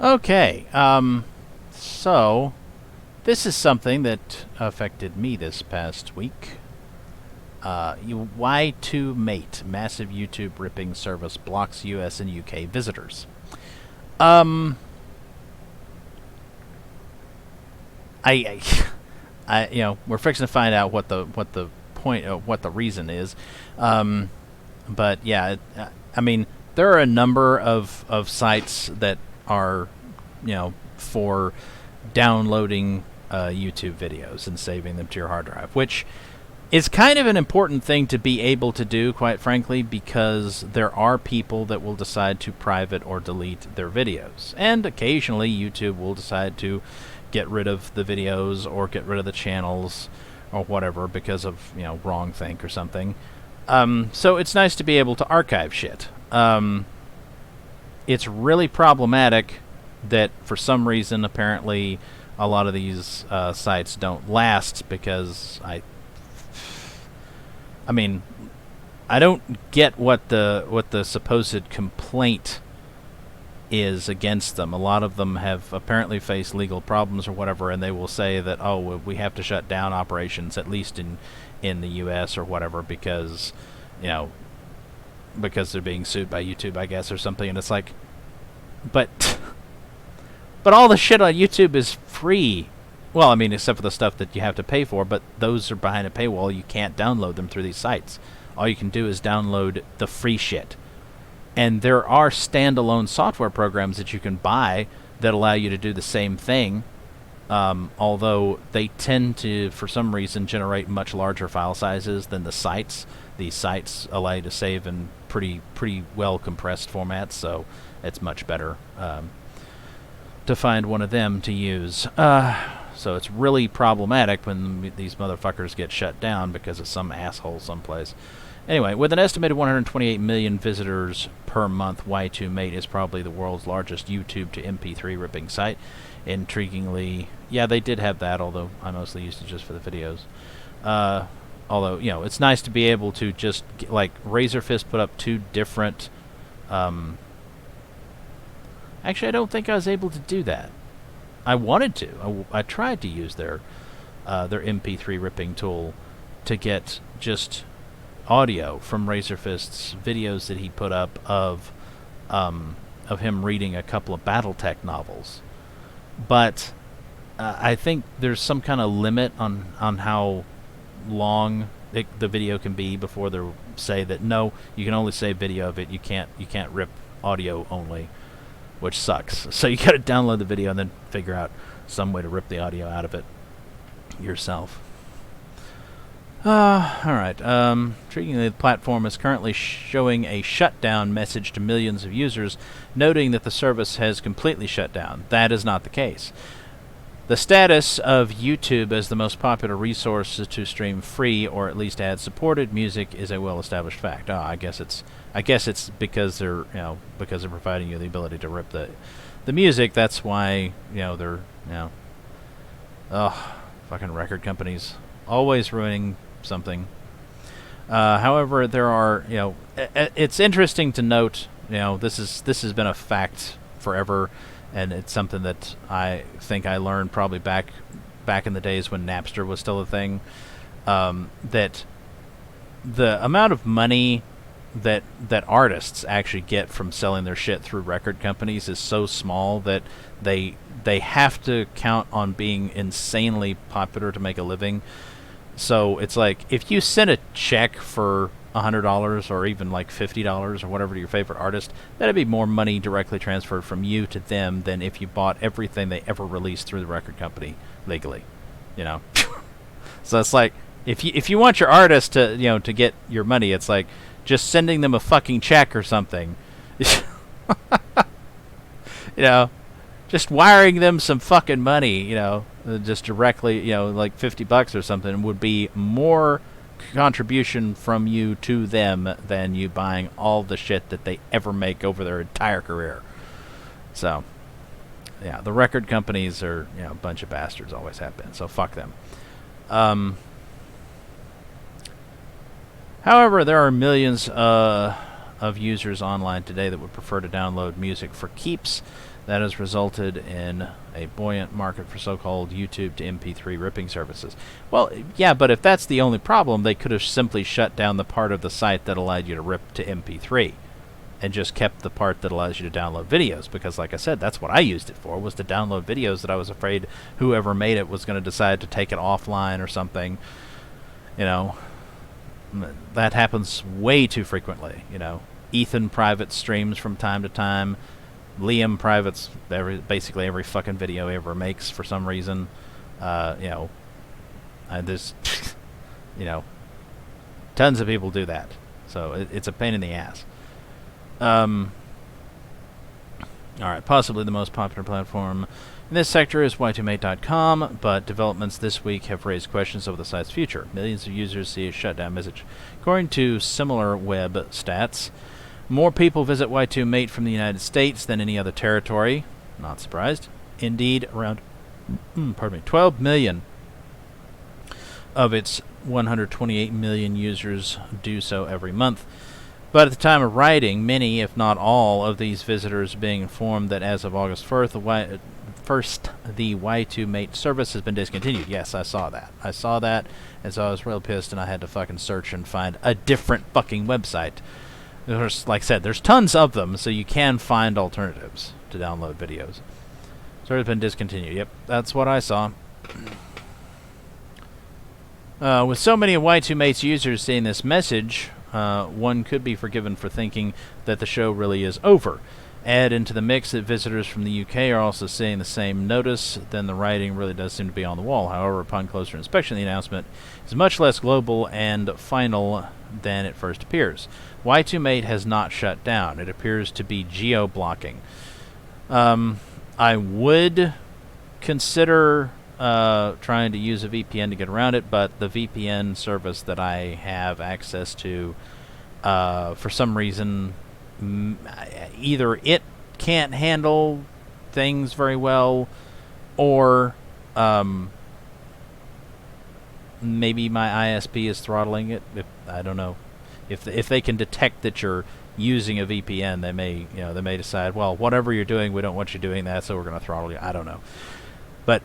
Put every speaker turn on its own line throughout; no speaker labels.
Okay, so this is something that affected me this past week. Y2Mate, massive YouTube ripping service, blocks US and UK visitors. Um, I, we're fixing to find out what the point, what the reason is. But yeah, I mean, there are a number of sites that are, for downloading YouTube videos and saving them to your hard drive, which is kind of an important thing to be able to do, quite frankly, because there are people that will decide to private or delete their videos. And occasionally YouTube will decide to get rid of the videos or get rid of the channels or whatever because of, wrong think or something. So it's nice to be able to archive shit. It's really problematic that for some reason, apparently, a lot of these sites don't last because I mean, I don't get what the supposed complaint is against them. A lot of them have apparently faced legal problems or whatever, and they will say that, oh, we have to shut down operations, at least in the U.S. or whatever, because, because they're being sued by YouTube, I guess, or something. And it's like, but all the shit on YouTube is free. Well, I mean, except for the stuff that you have to pay for, but those are behind a paywall. You can't download them through these sites. All you can do is download the free shit. And there are standalone software programs that you can buy that allow you to do the same thing, although they tend to, for some reason, generate much larger file sizes than the sites. These sites allow you to save in pretty well compressed formats, so it's much better to find one of them to use. So it's really problematic when these motherfuckers get shut down because of some asshole someplace. Anyway, with an estimated 128 million visitors per month, Y2Mate is probably the world's largest YouTube to MP3 ripping site. Intriguingly, yeah, they did have that, although I mostly used it just for the videos. Although, it's nice to be able to just, like, Razorfist put up two different... Actually, I don't think I was able to do that. I wanted to. I tried to use their MP3 ripping tool to get just audio from Razorfist's videos that he put up of him reading a couple of BattleTech novels. But I think there's some kind of limit on how long the video can be before they say that no, you can only save video of it. You can't rip audio only, which sucks. So you got to download the video and then figure out some way to rip the audio out of it yourself. Alright. Intriguingly, the platform is currently showing a shutdown message to millions of users, noting that the service has completely shut down. That is not the case. The status of YouTube as the most popular resource to stream free or at least ad-supported music is a well-established fact. I guess it's because they're providing you the ability to rip the music. That's why they're fucking record companies always ruining something. However, there are it's interesting to note this has been a fact forever. And it's something that I think I learned probably back in the days when Napster was still a thing, that the amount of money that artists actually get from selling their shit through record companies is so small that they have to count on being insanely popular to make a living. So it's like, if you send a check for $100 or even like $50 or whatever to your favorite artist, that'd be more money directly transferred from you to them than if you bought everything they ever released through the record company legally. So it's like, if you want your artist to to get your money, it's like just sending them a fucking check or something. Just wiring them some fucking money, just directly, like $50 or something would be more contribution from you to them than you buying all the shit that they ever make over their entire career. So, yeah, the record companies are, a bunch of bastards, always have been, so fuck them. However, there are millions of users online today that would prefer to download music for keeps. That has resulted in a buoyant market for so-called YouTube to MP3 ripping services. Well, yeah, but if that's the only problem, they could have simply shut down the part of the site that allowed you to rip to MP3 and just kept the part that allows you to download videos, because like I said, that's what I used it for, was to download videos that I was afraid whoever made it was going to decide to take it offline or something. You know, that happens way too frequently. You know, Ethan private streams from time to time. Liam privates basically every fucking video he ever makes for some reason. You know, there's, you know, tons of people do that. So it's a pain in the ass. Alright, possibly the most popular platform in this sector is Y2Mate.com, but developments this week have raised questions over the site's future. Millions of users see a shutdown message. According to similar web stats, more people visit Y2Mate from the United States than any other territory. Not surprised. Indeed, around 12 million of its 128 million users do so every month. But at the time of writing, many, if not all, of these visitors being informed that as of August 1st, the Y2Mate service has been discontinued. Yes, I saw that. And so I was real pissed, and I had to fucking search and find a different fucking website. There's, like I said, there's tons of them, so you can find alternatives to download videos. So it's been discontinued. Yep, that's what I saw. With so many of Y2Mate's users seeing this message, one could be forgiven for thinking that the show really is over. Add into the mix that visitors from the UK are also seeing the same notice, then the writing really does seem to be on the wall. However, upon closer inspection, the announcement is much less global and final than it first appears. Y2Mate has not shut down. It appears to be geo-blocking. I would consider trying to use a VPN to get around it, but the VPN service that I have access to, for some reason, either it can't handle things very well, or maybe my ISP is throttling it. I don't know. If they can detect that you're using a VPN, they may decide, well, whatever you're doing, we don't want you doing that, so we're going to throttle you. I don't know. But,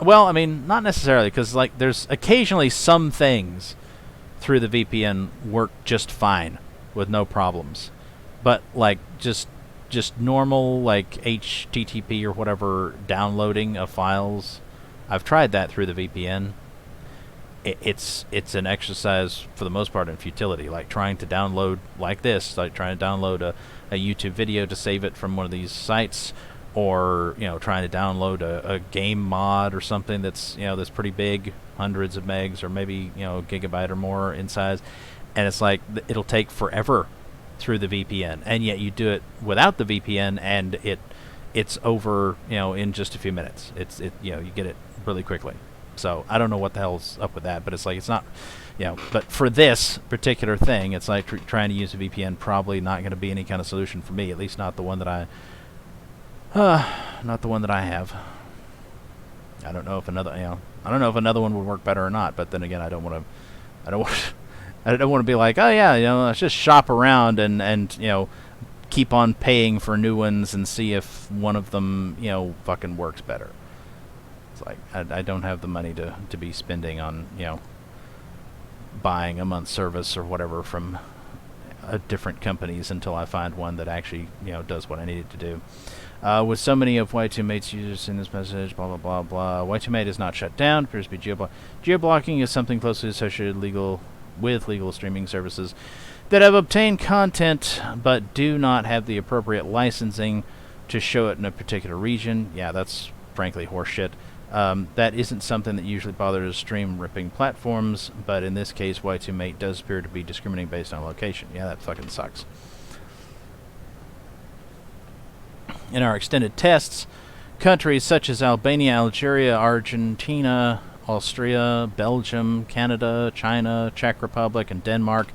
well, I mean, not necessarily, because like there's occasionally some things through the VPN work just fine with no problems. But like just normal like HTTP or whatever downloading of files, I've tried that through the VPN. It's an exercise for the most part in futility, like trying to download like this, like trying to download a YouTube video to save it from one of these sites, or trying to download a game mod or something that's that's pretty big, hundreds of megs or maybe a gigabyte or more in size, and it's like it'll take forever through the VPN, and yet you do it without the VPN and it's over in just a few minutes. You get it really quickly. So I don't know what the hell's up with that, but it's like it's not, but for this particular thing, it's like trying to use a VPN probably not going to be any kind of solution for me, at least not the one that I have. I don't know if another one would work better or not, but then again, I don't want to be like, oh yeah, let's just shop around and keep on paying for new ones and see if one of them fucking works better. It's like I don't have the money to be spending on buying a month's service or whatever from different companies until I find one that actually does what I need it to do. With so many of Y2Mate's users in this message, blah, blah, blah, blah. Y2Mate is not shut down. Appears to be geo-blocking. Geo-blocking is something closely associated with legal streaming services that have obtained content but do not have the appropriate licensing to show it in a particular region. Yeah, that's frankly horseshit. That isn't something that usually bothers stream-ripping platforms, but in this case, Y2Mate does appear to be discriminating based on location. Yeah, that fucking sucks. In our extended tests, countries such as Albania, Algeria, Argentina, Austria, Belgium, Canada, China, Czech Republic, and Denmark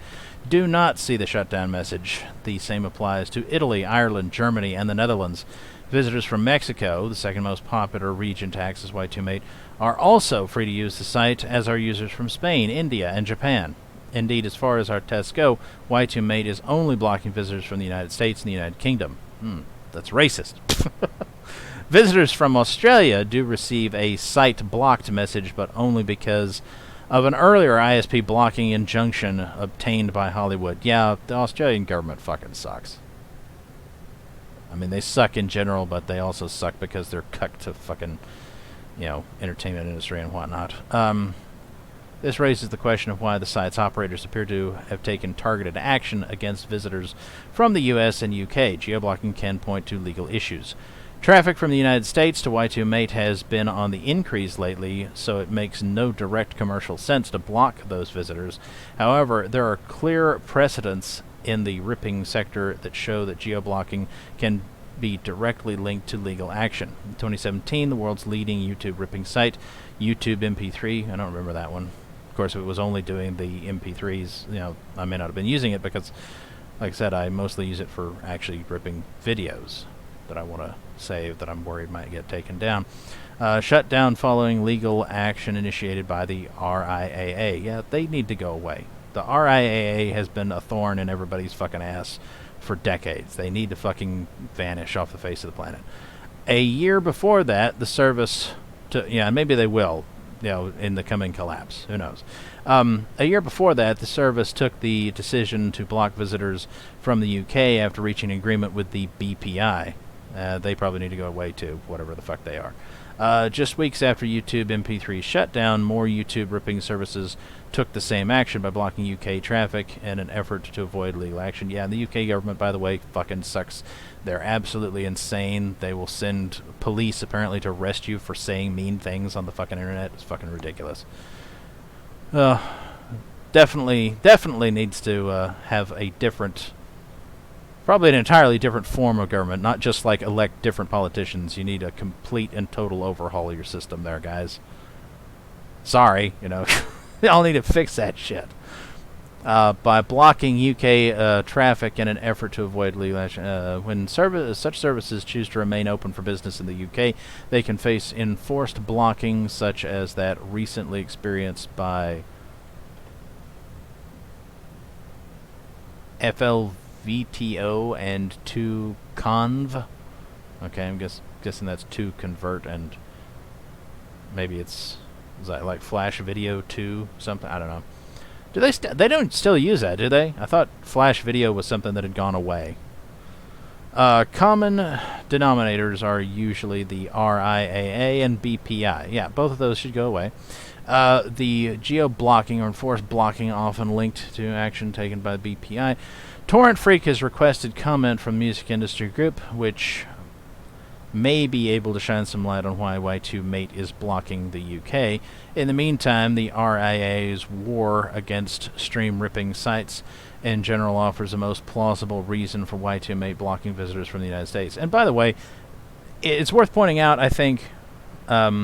do not see the shutdown message. The same applies to Italy, Ireland, Germany, and the Netherlands. Visitors from Mexico, the second most popular region to access Y2Mate, are also free to use the site, as are users from Spain, India, and Japan. Indeed, as far as our tests go, Y2Mate is only blocking visitors from the United States and the United Kingdom. That's racist. Visitors from Australia do receive a site blocked message, but only because of an earlier ISP blocking injunction obtained by Hollywood. Yeah, the Australian government fucking sucks. I mean, they suck in general, but they also suck because they're cucked to fucking, entertainment industry and whatnot. This raises the question of why the site's operators appear to have taken targeted action against visitors from the US and UK. Geo-blocking can point to legal issues. Traffic from the United States to Y2Mate has been on the increase lately, so it makes no direct commercial sense to block those visitors. However, there are clear precedents in the ripping sector that show that geo-blocking can be directly linked to legal action. In 2017, the world's leading YouTube-ripping site, YouTube-MP3, I don't remember that one. Of course, if it was only doing the MP3s, I may not have been using it because, like I said, I mostly use it for actually ripping videos that I want to save that I'm worried might get taken down. Shut down following legal action initiated by the RIAA. Yeah, they need to go away. The RIAA has been a thorn in everybody's fucking ass for decades. They need to fucking vanish off the face of the planet. A year before that, the service, maybe they will, in the coming collapse. Who knows? A year before that, the service took the decision to block visitors from the UK after reaching an agreement with the BPI. They probably need to go away too, whatever the fuck they are. Just weeks after YouTube MP3 shut down, more YouTube ripping services took the same action by blocking UK traffic in an effort to avoid legal action. Yeah, the UK government, by the way, fucking sucks. They're absolutely insane. They will send police, apparently, to arrest you for saying mean things on the fucking internet. It's fucking ridiculous. Definitely needs to have a different... Probably an entirely different form of government, not just like elect different politicians. You need a complete and total overhaul of your system there, guys. Sorry, y'all need to fix that shit. By blocking UK traffic in an effort to avoid legal action. When such services choose to remain open for business in the UK, they can face enforced blocking such as that recently experienced by FLVTO and 2Conv. Okay, I'm guessing that's 2Convert, and maybe is that like Flash Video 2 something? I don't know. Do they don't still use that, do they? I thought Flash Video was something that had gone away. Common denominators are usually the RIAA and BPI. Yeah, both of those should go away. The geo-blocking or enforced blocking often linked to action taken by the BPI. Torrent Freak has requested comment from Music Industry Group, which may be able to shine some light on why Y2Mate is blocking the UK. In the meantime, the RIA's war against stream ripping sites in general offers the most plausible reason for Y2Mate blocking visitors from the United States. And by the way, it's worth pointing out, I think, that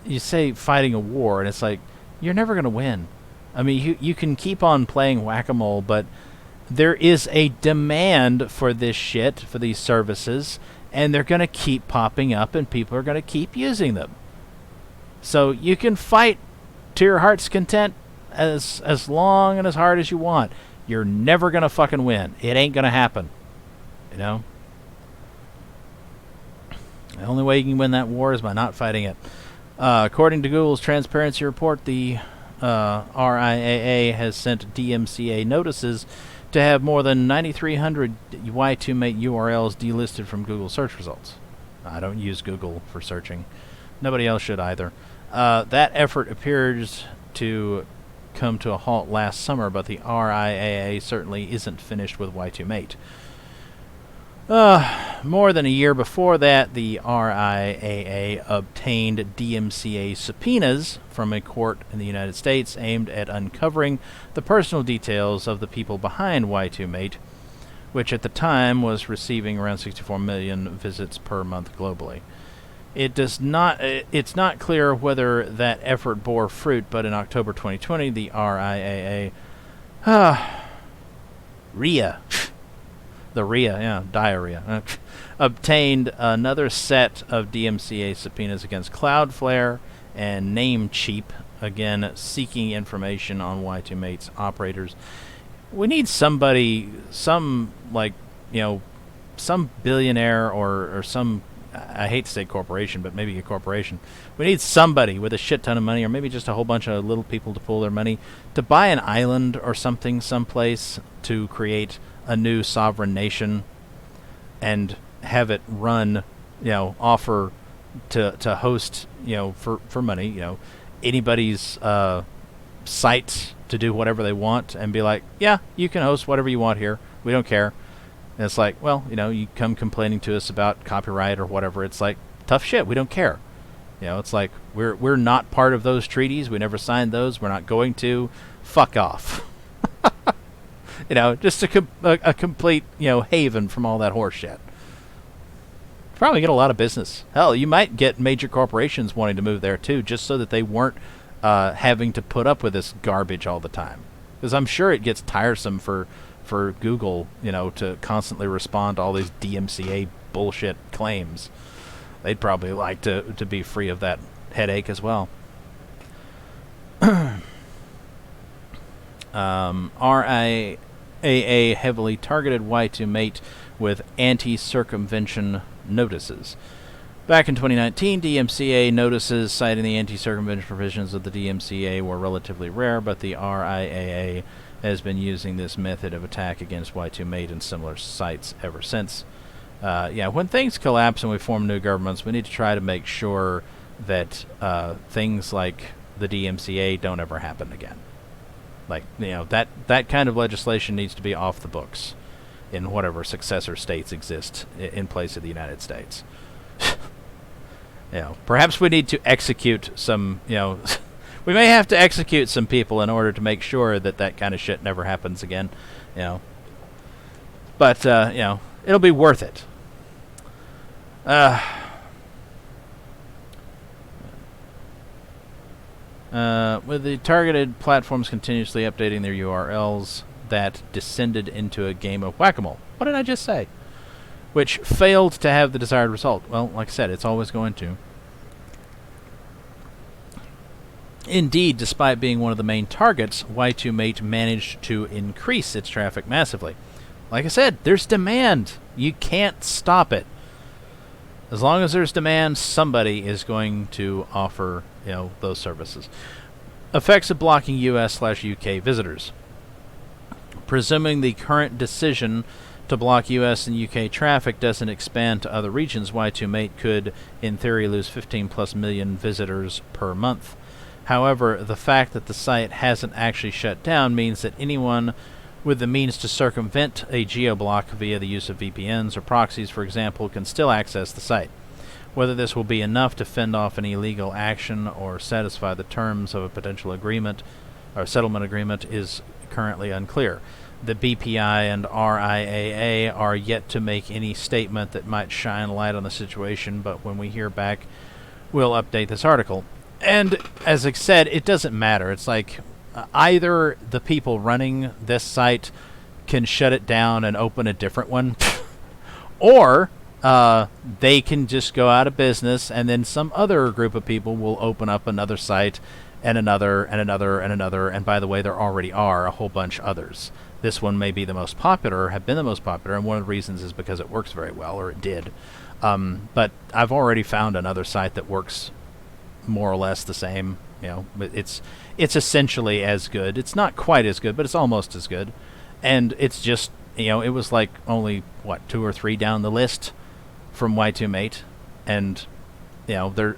you say fighting a war, and it's like, you're never going to win. I mean, you can keep on playing whack-a-mole, but there is a demand for this shit, for these services, and they're going to keep popping up, and people are going to keep using them. So you can fight to your heart's content as long and as hard as you want. You're never going to fucking win. It ain't going to happen. The only way you can win that war is by not fighting it. According to Google's transparency report, the RIAA has sent DMCA notices to have more than 9,300 Y2Mate URLs delisted from Google search results. I don't use Google for searching. Nobody else should either. That effort appears to come to a halt last summer, but the RIAA certainly isn't finished with Y2Mate. More than a year before that, the RIAA obtained DMCA subpoenas from a court in the United States aimed at uncovering the personal details of the people behind Y2Mate, which at the time was receiving around 64 million visits per month globally. It's not clear whether that effort bore fruit, but in October 2020, the RIAA The RIA, yeah, diarrhea. Obtained another set of DMCA subpoenas against Cloudflare and Namecheap, again seeking information on Y2Mate's operators. We need somebody, some billionaire or some, I hate to say corporation, but maybe a corporation. We need somebody with a shit ton of money, or maybe just a whole bunch of little people to pool their money, to buy an island or something someplace to create a new sovereign nation and have it run, offer to host, for money, anybody's site to do whatever they want and be like, yeah, you can host whatever you want here. We don't care. And it's like, well, you come complaining to us about copyright or whatever. It's like, tough shit. We don't care. It's like, we're not part of those treaties. We never signed those. We're not going to. Fuck off. Just a complete, haven from all that horse shit. Probably get a lot of business. Hell, you might get major corporations wanting to move there too, just so that they weren't having to put up with this garbage all the time. Because I'm sure it gets tiresome for Google, to constantly respond to all these DMCA bullshit claims. They'd probably like to be free of that headache as well. RIAA heavily targeted Y2Mate with anti-circumvention notices. Back in 2019, DMCA notices citing the anti-circumvention provisions of the DMCA were relatively rare, but the RIAA has been using this method of attack against Y2Mate and similar sites ever since. When things collapse and we form new governments, we need to try to make sure that things like the DMCA don't ever happen again. Like, that kind of legislation needs to be off the books in whatever successor states exist in place of the United States. Perhaps we need to execute some, we may have to execute some people in order to make sure that kind of shit never happens again, But, it'll be worth it. With the targeted platforms continuously updating their URLs, that descended into a game of whack-a-mole. What did I just say? Which failed to have the desired result. Well, like I said, it's always going to. Indeed, despite being one of the main targets, Y2Mate managed to increase its traffic massively. Like I said, there's demand. You can't stop it. As long as there's demand, somebody is going to offer, those services. Effects of blocking US/UK visitors. Presuming the current decision to block US and UK traffic doesn't expand to other regions, Y2Mate could, in theory, lose 15+ million visitors per month. However, the fact that the site hasn't actually shut down means that anyone with the means to circumvent a geo-block via the use of VPNs or proxies, for example, can still access the site. Whether this will be enough to fend off any legal action or satisfy the terms of a potential agreement or settlement agreement is currently unclear. The BPI and RIAA are yet to make any statement that might shine light on the situation, but when we hear back, we'll update this article. And as I said, it doesn't matter. It's like either the people running this site can shut it down and open a different one, or they can just go out of business, and then some other group of people will open up another site and another and another and another. And by the way, there already are a whole bunch others. This one may be the most popular, have been the most popular, and one of the reasons is because it works very well, or it did. But I've already found another site that works more or less the same. It's essentially as good. It's not quite as good, but it's almost as good. And it's just, it was like only 2 or 3 down the list from Y2Mate, and there,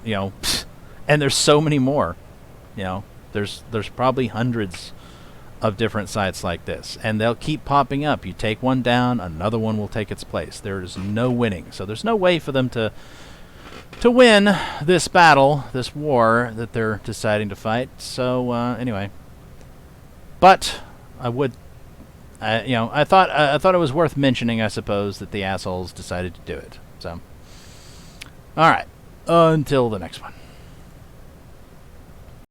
and there's so many more. There's probably hundreds of different sites like this, and they'll keep popping up. You take one down, another one will take its place. There's no winning, so there's no way for them to win this battle, this war that they're deciding to fight. So anyway, but I thought it was worth mentioning, I suppose, that the assholes decided to do it. So, all right, until the next one.